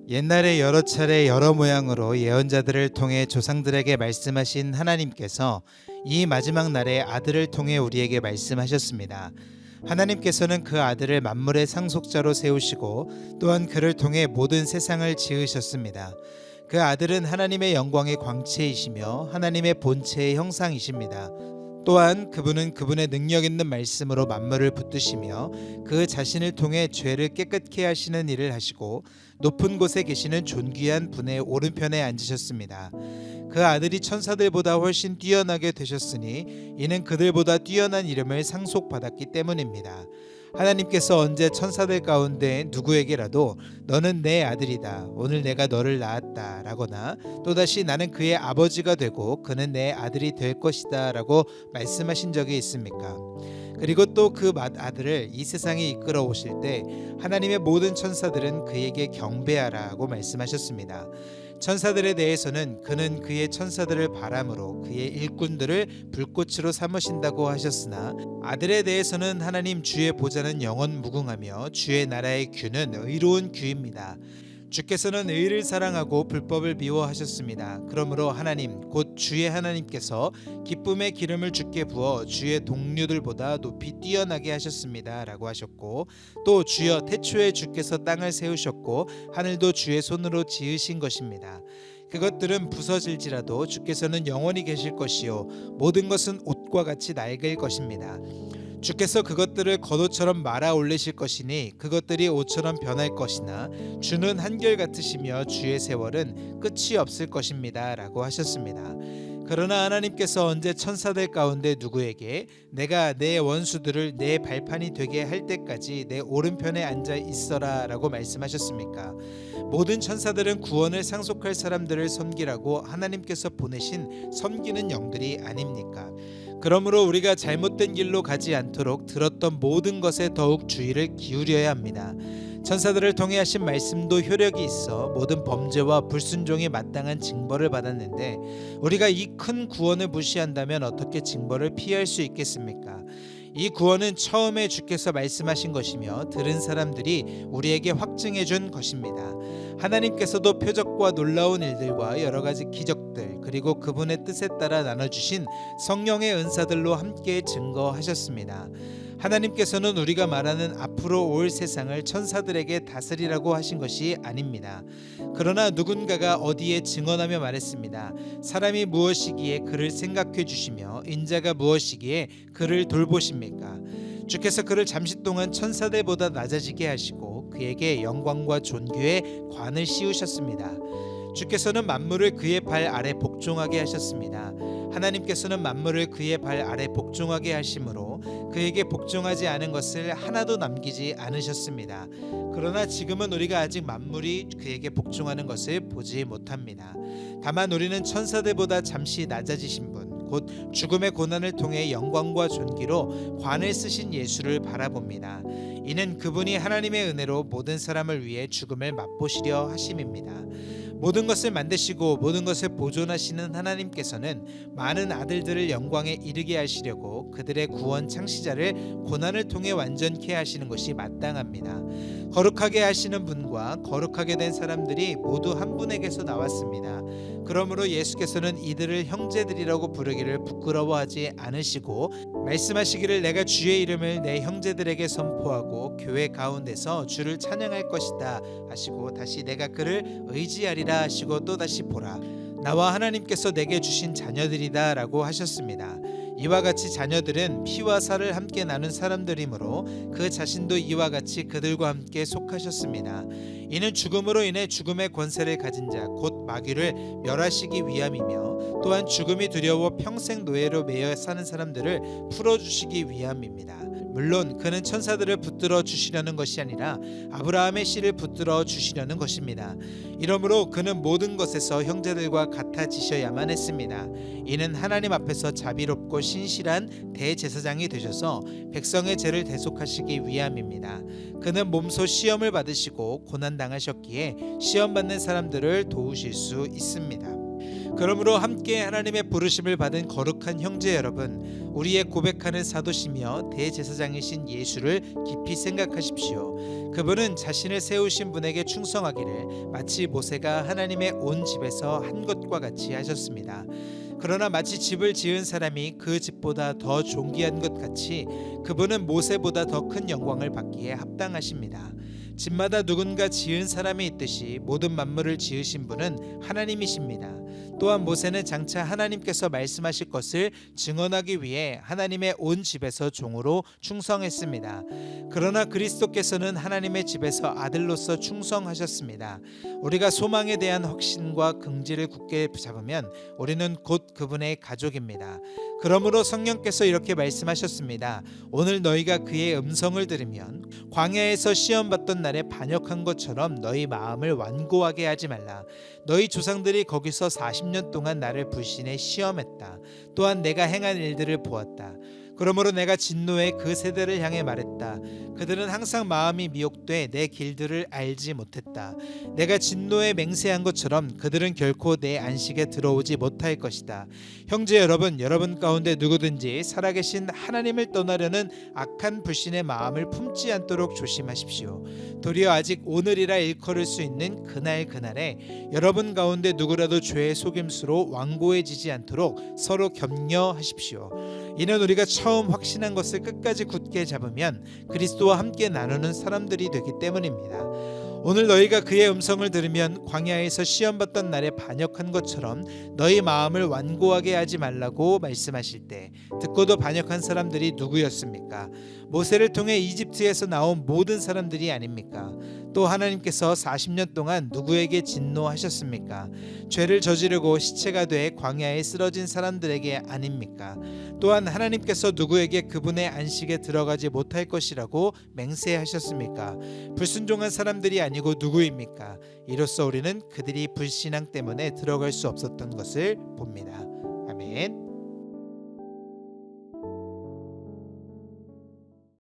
옛날에 여러 차례 여러 모양으로 예언자들을 통해 조상들에게 말씀하신 하나님께서 이 마지막 날에 아들을 통해 우리에게 말씀하셨습니다. 하나님께서는 그 아들을 만물의 상속자로 세우시고 또한 그를 통해 모든 세상을 지으셨습니다. 그 아들은 하나님의 영광의 광채이시며 하나님의 본체의 형상이십니다. 또한 그분은 그분의 능력 있는 말씀으로 만물을 붙드시며 그 자신을 통해 죄를 깨끗게 하시는 일을 하시고 높은 곳에 계시는 존귀한 분의 오른편에 앉으셨습니다. 그 아들이 천사들보다 훨씬 뛰어나게 되셨으니 이는 그들보다 뛰어난 이름을 상속받았기 때문입니다. 하나님께서 언제 천사들 가운데 누구에게라도 너는 내 아들이다, 오늘 내가 너를 낳았다 라거나 또다시 나는 그의 아버지가 되고 그는 내 아들이 될 것이다 라고 말씀하신 적이 있습니까? 그리고 또 그 아들을 이 세상에 이끌어 오실 때 하나님의 모든 천사들은 그에게 경배하라고 말씀하셨습니다. 천사들에 대해서는 그는 그의 천사들을 바람으로 그의 일꾼들을 불꽃으로 삼으신다고 하셨으나 아들에 대해서는 하나님 주의 보좌는 영원 무궁하며 주의 나라의 규는 의로운 규입니다. 주께서는 의를 사랑하고 불법을 미워하셨습니다. 그러므로 하나님 곧 주의 하나님께서 기쁨의 기름을 주께 부어 주의 동료들보다 높이 뛰어나게 하셨습니다 라고 하셨고, 또 주여 태초에 주께서 땅을 세우셨고 하늘도 주의 손으로 지으신 것입니다. 그것들은 부서질지라도 주께서는 영원히 계실 것이요 모든 것은 옷과 같이 낡을 것입니다. 주께서 그것들을 겉옷처럼 말아 올리실 것이니 그것들이 옷처럼 변할 것이나 주는 한결같으시며 주의 세월은 끝이 없을 것입니다 라고 하셨습니다. 그러나 하나님께서 언제 천사들 가운데 누구에게 내가 내 원수들을 내 발판이 되게 할 때까지 내 오른편에 앉아 있어라 라고 말씀하셨습니까? 모든 천사들은 구원을 상속할 사람들을 섬기라고 하나님께서 보내신 섬기는 영들이 아닙니까? 그러므로 우리가 잘못된 길로 가지 않도록 들었던 모든 것에 더욱 주의를 기울여야 합니다. 천사들을 통해 하신 말씀도 효력이 있어 모든 범죄와 불순종에 마땅한 징벌을 받았는데 우리가 이 큰 구원을 무시한다면 어떻게 징벌을 피할 수 있겠습니까? 이 구원은 처음에 주께서 말씀하신 것이며 들은 사람들이 우리에게 확증해 준 것입니다. 하나님께서도 표적과 놀라운 일들과 여러 가지 기적들 그리고 그분의 뜻에 따라 나눠주신 성령의 은사들로 함께 증거하셨습니다. 하나님께서는 우리가 말하는 앞으로 올 세상을 천사들에게 다스리라고 하신 것이 아닙니다. 그러나 누군가가 어디에 증언하며 말했습니다. 사람이 무엇이기에 그를 생각해 주시며 인자가 무엇이기에 그를 돌보십니까? 주께서 그를 잠시 동안 천사들보다 낮아지게 하시고 그에게 영광과 존귀의 관을 씌우셨습니다. 주께서는 만물을 그의 발 아래 복종하게 하셨습니다. 하나님께서는 만물을 그의 발 아래 복종하게 하심으로 그에게 복종하지 않은 것을 하나도 남기지 않으셨습니다. 그러나 지금은 우리가 아직 만물이 그에게 복종하는 것을 보지 못합니다. 다만 우리는 천사들보다 잠시 낮아지신 분, 곧 죽음의 고난을 통해 영광과 존귀로 관을 쓰신 예수를 바라봅니다. 이는 그분이 하나님의 은혜로 모든 사람을 위해 죽음을 맛보시려 하심입니다. 모든 것을 만드시고 모든 것을 보존하시는 하나님께서는 많은 아들들을 영광에 이르게 하시려고 그들의 구원 창시자를 고난을 통해 완전케 하시는 것이 마땅합니다. 거룩하게 하시는 분과 거룩하게 된 사람들이 모두 한 분에게서 나왔습니다. 그러므로 예수께서는 이들을 형제들이라고 부르기를 부끄러워하지 않으시고 말씀하시기를 내가 주의 이름을 내 형제들에게 선포하고 교회 가운데서 주를 찬양할 것이다 하시고 다시 내가 그를 의지하리라 하시고 또다시 보라 나와 하나님께서 내게 주신 자녀들이다 라고 하셨습니다. 이와 같이 자녀들은 피와 살을 함께 나눈 사람들이므로 그 자신도 이와 같이 그들과 함께 속하셨습니다. 이는 죽음으로 인해 죽음의 권세를 가진 자 곧 마귀를 멸하시기 위함이며 또한 죽음이 두려워 평생 노예로 매여 사는 사람들을 풀어주시기 위함입니다. 물론 그는 천사들을 붙들어 주시려는 것이 아니라 아브라함의 씨를 붙들어 주시려는 것입니다. 이러므로 그는 모든 것에서 형제들과 같아지셔야만 했습니다. 이는 하나님 앞에서 자비롭고 신실한 대제사장이 되셔서 백성의 죄를 대속하시기 위함입니다. 그는 몸소 시험을 받으시고 고난 당하셨기에 시험 받는 사람들을 도우실 수 있습니다. 그러므로 함께 하나님의 부르심을 받은 거룩한 형제 여러분, 우리의 고백하는 사도시며 대제사장이신 예수를 깊이 생각하십시오. 그분은 자신을 세우신 분에게 충성하기를 마치 모세가 하나님의 온 집에서 한 것과 같이 하셨습니다. 그러나 마치 집을 지은 사람이 그 집보다 더 존귀한 것 같이 그분은 모세보다 더 큰 영광을 받기에 합당하십니다. 집마다 누군가 지은 사람이 있듯이 모든 만물을 지으신 분은 하나님이십니다. 또한 모세는 장차 하나님께서 말씀하실 것을 증언하기 위해 하나님의 온 집에서 종으로 충성했습니다. 그러나 그리스도께서는 하나님의 집에서 아들로서 충성하셨습니다. 우리가 소망에 대한 확신과 긍지를 굳게 잡으면 우리는 곧 그분의 가족입니다. 그러므로 성령께서 이렇게 말씀하셨습니다. 오늘 너희가 그의 음성을 들으면 광야에서 시험 받던 날에 반역한 것처럼 너희 마음을 완고하게 하지 말라. 너희 조상들이 거기서 40년 동안 나를 불신해 시험했다. 또한 내가 행한 일들을 보았다. 그러므로 내가 진노해 그 세대를 향해 말했다. 그들은 항상 마음이 미혹돼 내 길들을 알지 못했다. 내가 진노에 맹세한 것처럼 그들은 결코 내 안식에 들어오지 못할 것이다. 형제 여러분, 여러분 가운데 누구든지 살아계신 하나님을 떠나려는 악한 불신의 마음을 품지 않도록 조심하십시오. 도리어 아직 오늘이라 일컬을 수 있는 그날에 여러분 가운데 누구라도 죄의 속임수로 완고해지지 않도록 서로 격려하십시오. 이는 우리가 처음 확신한 것을 끝까지 굳게 잡으면 그리스도와 함께 나누는 사람들이 되기 때문입니다. 오늘 너희가 그의 음성을 들으면 광야에서 시험받던 날에 반역한 것처럼 너희 마음을 완고하게 하지 말라고 말씀하실 때 듣고도 반역한 사람들이 누구였습니까? 모세를 통해 이집트에서 나온 모든 사람들이 아닙니까? 또 하나님께서 40년 동안 누구에게 진노하셨습니까? 죄를 저지르고 시체가 돼 광야에 쓰러진 사람들에게 아닙니까? 또한 하나님께서 누구에게 그분의 안식에 들어가지 못할 것이라고 맹세하셨습니까? 불순종한 사람들이 아니고 누구입니까? 이로써 우리는 그들이 불신앙 때문에 들어갈 수 없었던 것을 봅니다. 아멘.